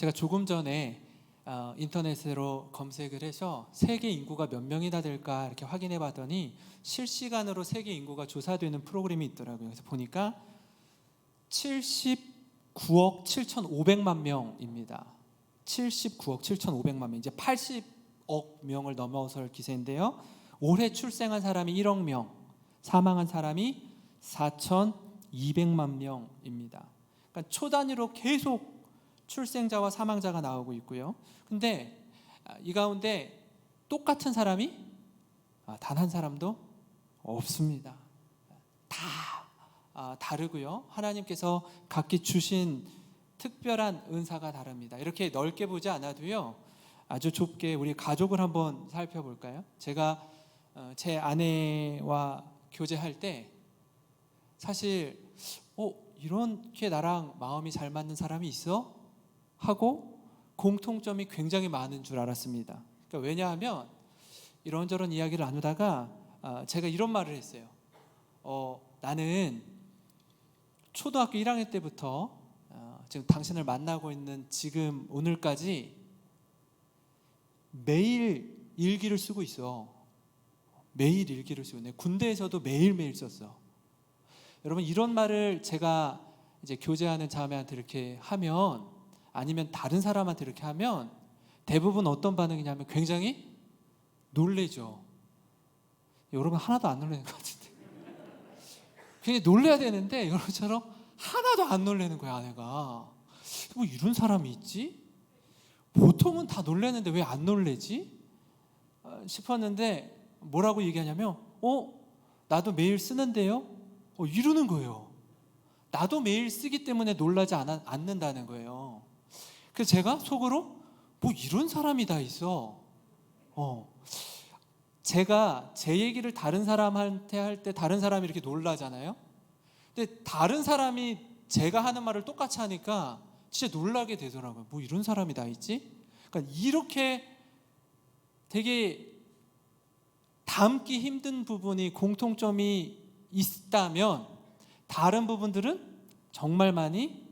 제가 조금 전에 인터넷으로 검색을 해서 세계 인구가 몇 명이나 될까 이렇게 확인해 봤더니 실시간으로 세계 인구가 조사되는 프로그램이 있더라고요. 그래서 보니까 79억 7,500만 명입니다. 79억 7,500만 명, 이제 80억 명을 넘어설 기세인데요. 올해 출생한 사람이 1억 명, 사망한 사람이 4,200만 명입니다. 그러니까 초 단위로 계속 출생자와 사망자가 나오고 있고요. 근데 이 가운데 똑같은 사람이 단 한 사람도 없습니다. 다 다르고요. 하나님께서 각기 주신 특별한 은사가 다릅니다. 이렇게 넓게 보지 않아도요, 아주 좁게 우리 가족을 한번 살펴볼까요? 제가 제 아내와 교제할 때 사실 이렇게 나랑 마음이 잘 맞는 사람이 있어? 하고 공통점이 굉장히 많은 줄 알았습니다. 그러니까 왜냐하면 이런저런 이야기를 나누다가 제가 이런 말을 했어요. 나는 초등학교 1학년 때부터 지금 당신을 만나고 있는 지금 오늘까지 매일 일기를 쓰고 있어. 매일 일기를 쓰고, 내 군대에서도 매일매일 썼어. 여러분, 이런 말을 제가 이제 교제하는 자매한테 이렇게 하면, 아니면 다른 사람한테 이렇게 하면 대부분 어떤 반응이냐면 굉장히 놀래죠. 여러분 하나도 안 놀라는 것 같은데. 굉장히 놀래야 되는데 여러분처럼 하나도 안 놀라는 거야. 아내가 뭐 이런 사람이 있지? 보통은 다 놀라는데 왜 안 놀래지? 싶었는데 뭐라고 얘기하냐면 나도 매일 쓰는데요? 이러는 거예요. 나도 매일 쓰기 때문에 놀라지 않는다는 거예요. 그래서 제가 속으로 뭐 이런 사람이 다 있어. 제가 제 얘기를 다른 사람한테 할 때 다른 사람이 이렇게 놀라잖아요. 근데 다른 사람이 제가 하는 말을 똑같이 하니까 진짜 놀라게 되더라고요. 뭐 이런 사람이 다 있지? 그러니까 이렇게 되게 담기 힘든 부분이 공통점이 있다면 다른 부분들은 정말 많이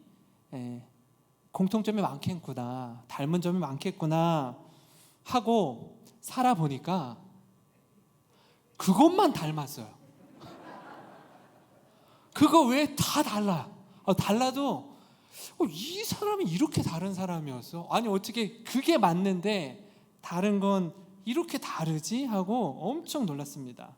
공통점이 많겠구나, 닮은 점이 많겠구나 하고 살아보니까 그것만 닮았어요. 그거 외에 다 달라. 달라도 이 사람이 이렇게 다른 사람이었어? 아니 어떻게 그게 맞는데 다른 건 이렇게 다르지? 하고 엄청 놀랐습니다.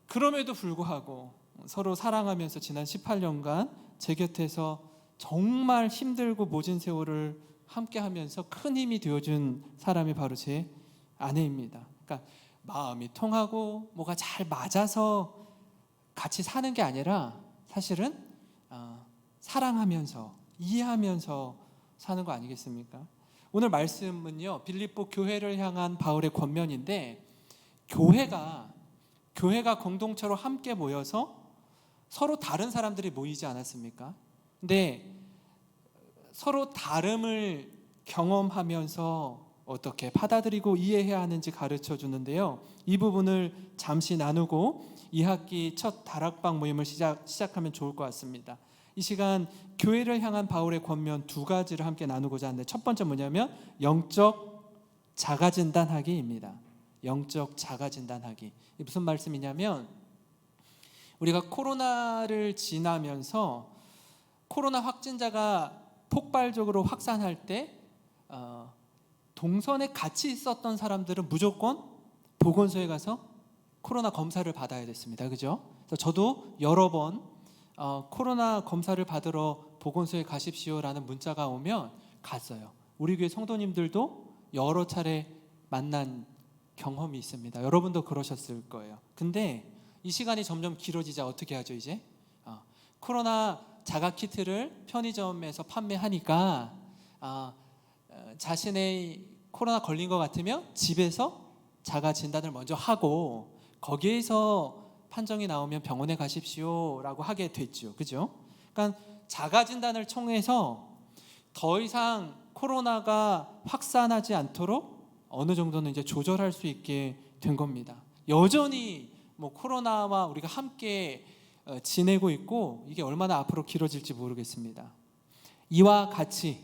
그럼에도 불구하고 서로 사랑하면서 지난 18년간 제 곁에서 정말 힘들고 모진 세월을 함께 하면서 큰 힘이 되어준 사람이 바로 제 아내입니다. 그러니까 마음이 통하고 뭐가 잘 맞아서 같이 사는 게 아니라 사실은 사랑하면서 이해하면서 사는 거 아니겠습니까? 오늘 말씀은요, 빌립보 교회를 향한 바울의 권면인데, 교회가 공동체로 함께 모여서 서로 다른 사람들이 모이지 않았습니까? 근데 서로 다름을 경험하면서 어떻게 받아들이고 이해해야 하는지 가르쳐 주는데요. 이 부분을 잠시 나누고 2학기 첫 다락방 모임을 시작하면 좋을 것 같습니다. 이 시간 교회를 향한 바울의 권면 두 가지를 함께 나누고자 하는데, 첫 번째 뭐냐면 영적 자가진단하기입니다. 영적 자가진단하기. 이게 무슨 말씀이냐면, 우리가 코로나를 지나면서 코로나 확진자가 폭발적으로 확산할 때 동선에 같이 있었던 사람들은 무조건 보건소에 가서 코로나 검사를 받아야 됐습니다. 그죠? 그래서 저도 여러 번 코로나 검사를 받으러 보건소에 가십시오라는 문자가 오면 갔어요. 우리 교회 성도님들도 여러 차례 만난 경험이 있습니다. 여러분도 그러셨을 거예요. 근데 이 시간이 점점 길어지자 어떻게 하죠 이제? 코로나 자가 키트를 편의점에서 판매하니까 자신의 코로나 걸린 것 같으면 집에서 자가 진단을 먼저 하고 거기에서 판정이 나오면 병원에 가십시오라고 하게 됐죠. 그죠? 그러니까 자가 진단을 통해서 더 이상 코로나가 확산하지 않도록 어느 정도는 이제 조절할 수 있게 된 겁니다. 여전히 뭐 코로나와 우리가 함께 지내고 있고 이게 얼마나 앞으로 길어질지 모르겠습니다. 이와 같이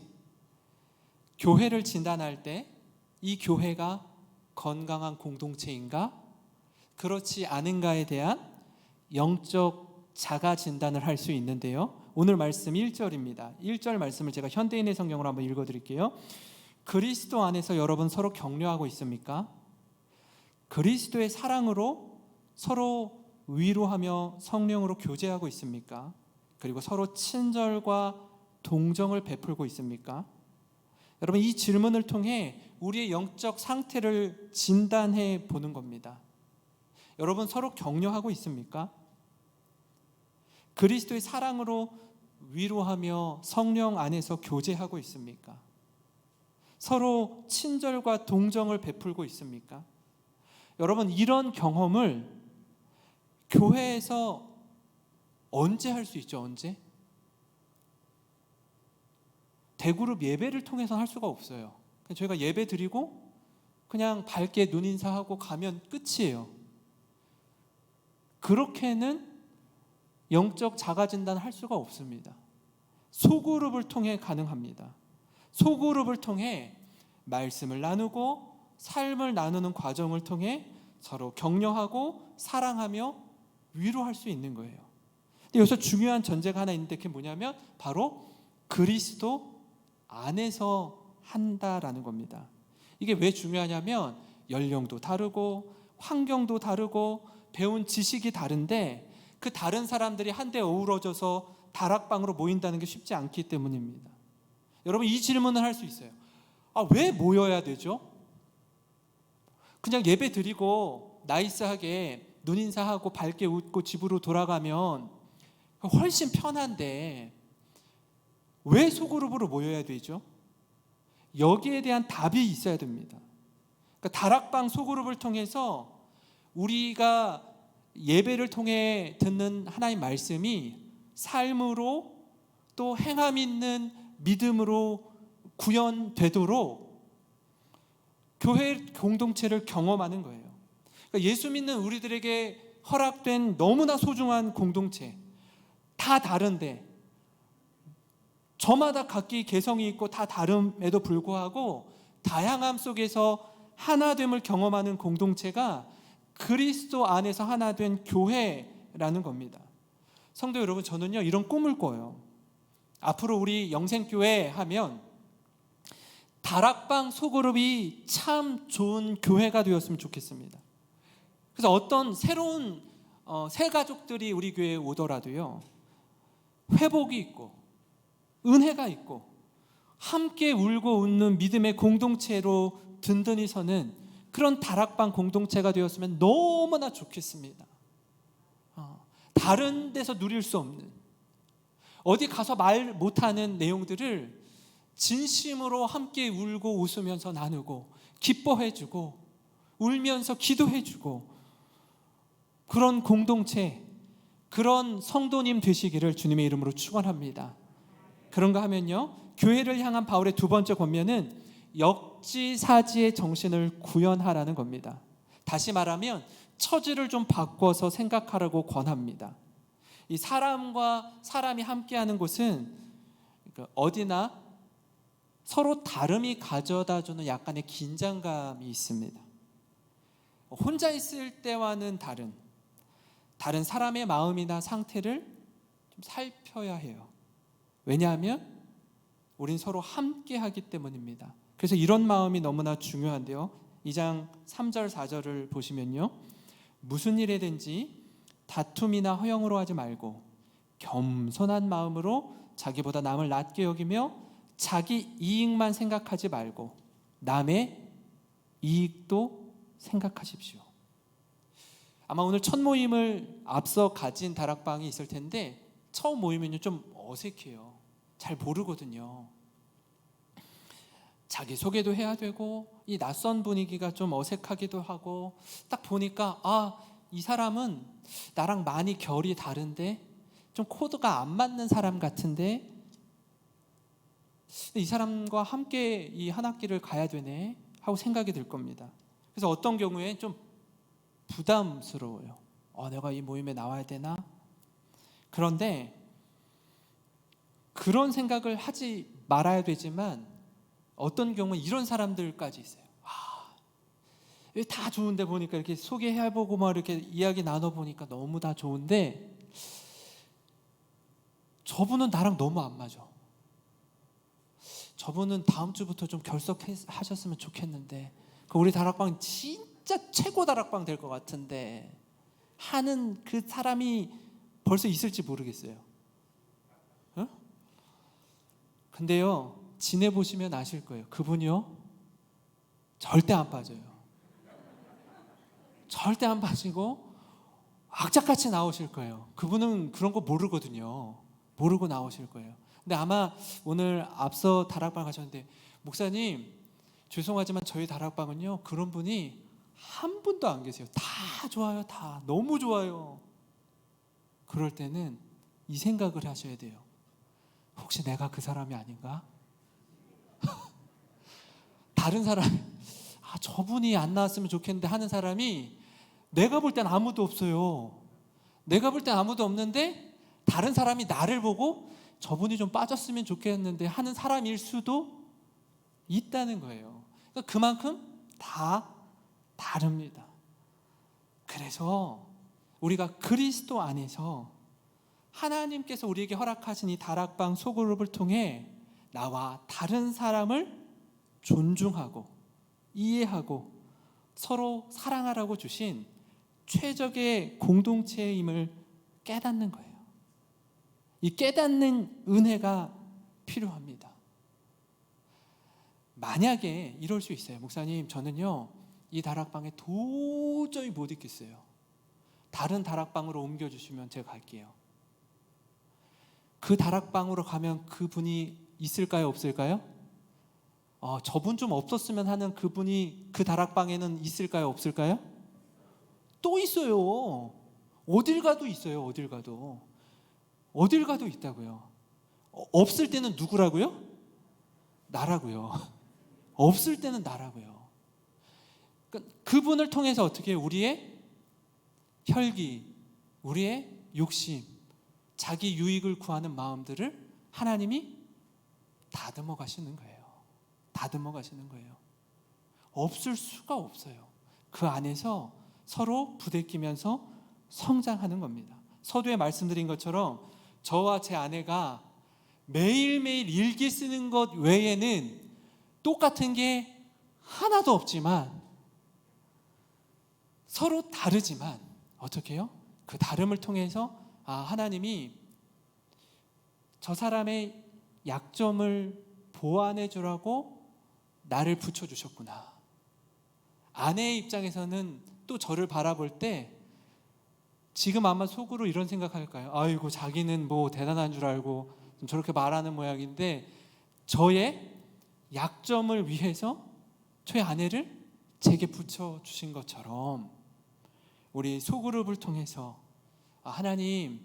교회를 진단할 때 이 교회가 건강한 공동체인가, 그렇지 않은가에 대한 영적 자가 진단을 할 수 있는데요. 오늘 말씀 1절입니다. 1절 말씀을 제가 현대인의 성경으로 한번 읽어드릴게요. 그리스도 안에서 여러분 서로 격려하고 있습니까? 그리스도의 사랑으로 서로 위로하며 성령으로 교제하고 있습니까? 그리고 서로 친절과 동정을 베풀고 있습니까? 여러분, 이 질문을 통해 우리의 영적 상태를 진단해 보는 겁니다. 여러분, 서로 격려하고 있습니까? 그리스도의 사랑으로 위로하며 성령 안에서 교제하고 있습니까? 서로 친절과 동정을 베풀고 있습니까? 여러분, 이런 경험을 교회에서 언제 할 수 있죠? 언제? 대그룹 예배를 통해서는 할 수가 없어요. 저희가 예배 드리고 그냥 밝게 눈인사하고 가면 끝이에요. 그렇게는 영적 자가진단을 할 수가 없습니다. 소그룹을 통해 가능합니다. 소그룹을 통해 말씀을 나누고 삶을 나누는 과정을 통해 서로 격려하고 사랑하며 위로할 수 있는 거예요. 근데 여기서 중요한 전제가 하나 있는데 그게 뭐냐면 바로 그리스도 안에서 한다라는 겁니다. 이게 왜 중요하냐면 연령도 다르고 환경도 다르고 배운 지식이 다른데 그 다른 사람들이 한데 어우러져서 다락방으로 모인다는 게 쉽지 않기 때문입니다. 여러분, 이 질문을 할 수 있어요. 왜 모여야 되죠? 그냥 예배 드리고 나이스하게 눈인사하고 밝게 웃고 집으로 돌아가면 훨씬 편한데 왜 소그룹으로 모여야 되죠? 여기에 대한 답이 있어야 됩니다. 그러니까 다락방 소그룹을 통해서 우리가 예배를 통해 듣는 하나님의 말씀이 삶으로 또 행함 있는 믿음으로 구현되도록 교회 공동체를 경험하는 거예요. 그러니까 예수 믿는 우리들에게 허락된 너무나 소중한 공동체, 다 다른데 저마다 각기 개성이 있고 다 다름에도 불구하고 다양함 속에서 하나됨을 경험하는 공동체가 그리스도 안에서 하나 된 교회라는 겁니다. 성도 여러분, 저는요 이런 꿈을 꿔요. 앞으로 우리 영생교회 하면 다락방 소그룹이 참 좋은 교회가 되었으면 좋겠습니다. 그래서 어떤 새로운 새 가족들이 우리 교회에 오더라도요 회복이 있고 은혜가 있고 함께 울고 웃는 믿음의 공동체로 든든히 서는 그런 다락방 공동체가 되었으면 너무나 좋겠습니다. 다른 데서 누릴 수 없는, 어디 가서 말 못하는 내용들을 진심으로 함께 울고 웃으면서 나누고 기뻐해주고 울면서 기도해주고 그런 공동체, 그런 성도님 되시기를 주님의 이름으로 축원합니다. 그런가 하면요, 교회를 향한 바울의 두 번째 권면은 역지사지의 정신을 구현하라는 겁니다. 다시 말하면 처지를 좀 바꿔서 생각하라고 권합니다. 이 사람과 사람이 함께하는 곳은 어디나 서로 다름이 가져다주는 약간의 긴장감이 있습니다. 혼자 있을 때와는 다른 사람의 마음이나 상태를 좀 살펴야 해요. 왜냐하면 우린 서로 함께하기 때문입니다. 그래서 이런 마음이 너무나 중요한데요, 2장 3절 4절을 보시면요, 무슨 일이든지 다툼이나 허영으로 하지 말고 겸손한 마음으로 자기보다 남을 낮게 여기며 자기 이익만 생각하지 말고 남의 이익도 생각하십시오. 아마 오늘 첫 모임을 앞서 가진 다락방이 있을 텐데 처음 모이면요 좀 어색해요. 잘 모르거든요. 자기소개도 해야 되고 이 낯선 분위기가 좀 어색하기도 하고, 딱 보니까 이 사람은 나랑 많이 결이 다른데 좀 코드가 안 맞는 사람 같은데 이 사람과 함께 이 한 학기를 가야 되네 하고 생각이 들 겁니다. 그래서 어떤 경우에 좀 부담스러워요. 내가 이 모임에 나와야 되나? 그런데 그런 생각을 하지 말아야 되지만 어떤 경우는 이런 사람들까지 있어요. 다 좋은데 보니까 이렇게 소개해보고 막 이렇게 이야기 나눠보니까 너무 다 좋은데 저분은 나랑 너무 안 맞아. 저분은 다음 주부터 좀 결석하셨으면 좋겠는데 우리 다락방 진짜 최고 다락방 될 것 같은데 하는 그 사람이 벌써 있을지 모르겠어요. 어? 근데요, 지내보시면 아실 거예요. 그분이요 절대 안 빠져요. 절대 안 빠지고 악착같이 나오실 거예요. 그분은 그런 거 모르거든요. 모르고 나오실 거예요. 근데 아마 오늘 앞서 다락방 가셨는데 목사님 죄송하지만 저희 다락방은요 그런 분이 한 분도 안 계세요. 다 좋아요. 다 너무 좋아요. 그럴 때는 이 생각을 하셔야 돼요. 혹시 내가 그 사람이 아닌가? 다른 사람 저분이 안 나왔으면 좋겠는데 하는 사람이 내가 볼 땐 아무도 없어요. 내가 볼 땐 아무도 없는데 다른 사람이 나를 보고 저분이 좀 빠졌으면 좋겠는데 하는 사람일 수도 있다는 거예요. 그러니까 그만큼 다 다릅니다. 그래서 우리가 그리스도 안에서 하나님께서 우리에게 허락하신 이 다락방 소그룹을 통해 나와 다른 사람을 존중하고 이해하고 서로 사랑하라고 주신 최적의 공동체임을 깨닫는 거예요. 이 깨닫는 은혜가 필요합니다. 만약에 이럴 수 있어요. 목사님 저는요 이 다락방에 도저히 못 있겠어요. 다른 다락방으로 옮겨주시면 제가 갈게요. 그 다락방으로 가면 그분이 있을까요? 없을까요? 저분 좀 없었으면 하는 그분이 그 다락방에는 있을까요? 없을까요? 또 있어요. 어딜 가도 있어요. 어딜 가도 있다고요. 없을 때는 누구라고요? 나라고요. 없을 때는 나라고요. 그분을 통해서 어떻게 우리의 혈기, 우리의 욕심, 자기 유익을 구하는 마음들을 하나님이 다듬어 가시는 거예요. 다듬어 가시는 거예요. 없을 수가 없어요. 그 안에서 서로 부대끼면서 성장하는 겁니다. 서두에 말씀드린 것처럼 저와 제 아내가 매일매일 일기 쓰는 것 외에는 똑같은 게 하나도 없지만 서로 다르지만 어떻게 해요? 그 다름을 통해서 하나님이 저 사람의 약점을 보완해 주라고 나를 붙여주셨구나. 아내의 입장에서는 또 저를 바라볼 때 지금 아마 속으로 이런 생각할까요? 아이고 자기는 뭐 대단한 줄 알고 저렇게 말하는 모양인데 저의 약점을 위해서 저의 아내를 제게 붙여주신 것처럼 우리 소그룹을 통해서 하나님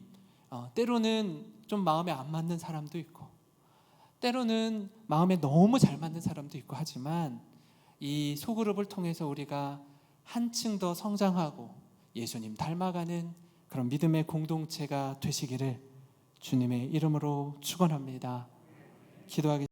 때로는 좀 마음에 안 맞는 사람도 있고 때로는 마음에 너무 잘 맞는 사람도 있고 하지만 이 소그룹을 통해서 우리가 한층 더 성장하고 예수님 닮아가는 그런 믿음의 공동체가 되시기를 주님의 이름으로 축원합니다. 기도하겠습니다.